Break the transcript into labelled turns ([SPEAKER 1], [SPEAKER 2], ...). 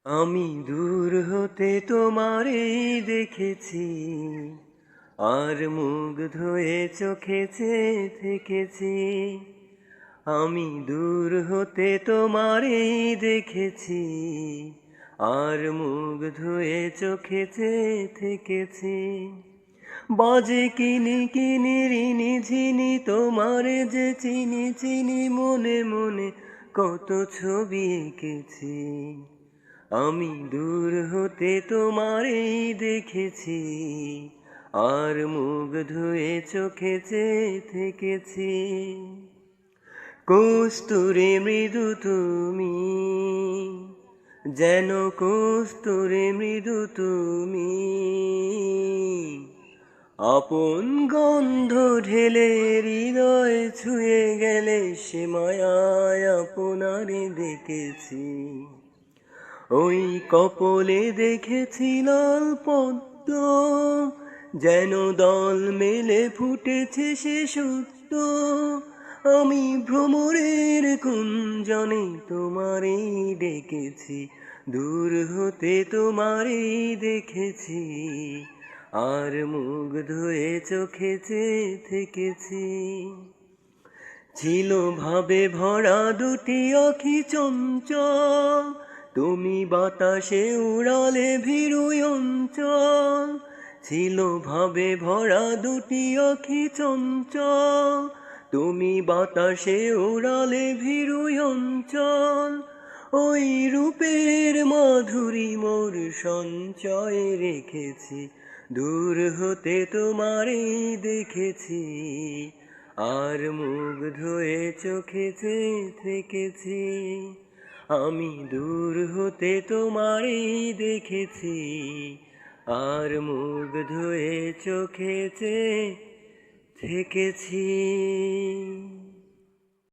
[SPEAKER 1] আমি দূর হতে তোমারেই দেখেছি, আর মুগ্ধ হয়ে চোখে চেয়ে থেকেছি। আমি দূর হতে তোমারেই দেখেছি, আর মুগ্ধ হয়ে চোখে চেয়ে থেকেছি। বাজে কিনি কিনি রিনি ঝিনি তোমারে যে চিনি চিনি, মনে মনে কত ছবি এঁকেছি। আমি দূর হতে তোমারেই দেখেছি, আর মুগ্ধ হয়ে চোখে চেয়ে থেকেছি। কস্তুরে মৃদু তুমি, যেন কস্তুরে মৃদু তুমি, আপন গন্ধ ঢেলে হৃদয় ছুঁয়ে গেলে, সে মায়ায় আপনারে দেখেছি। ওই কপলে দেখেছি লাল পদ্ম, যেন দল মেলে ফুটেছে সে সত্য। আমি ভ্রমরের কুঞ্জনে তোমারেই ডেকেছি, দূর হতে তোমারেই দেখেছি, আর মুগ্ধ হয়ে চোখে চেয়ে থেকেছি। ছিল ভাবে ভরা দুটি আঁখি চঞ্চল, তুমি বাতাসে উড়ালে ভীরু অঞ্চল। ছিল ভাবে ভরা দুটি আঁখি চঞ্চল, তুমি বাতাসে উড়ালে ভীরু অঞ্চল। ওই রূপের মাধুরী মোর সঞ্চয়ে রেখেছি, দূর হতে তোমারেই দেখেছি, আর মুগ্ধ হয়ে চোখে চেয়ে থেকেছি। আমি দূর হতে তোমারেই দেখেছি, আর মুগ্ধ হয়ে চোখে চেয়ে থেকেছি।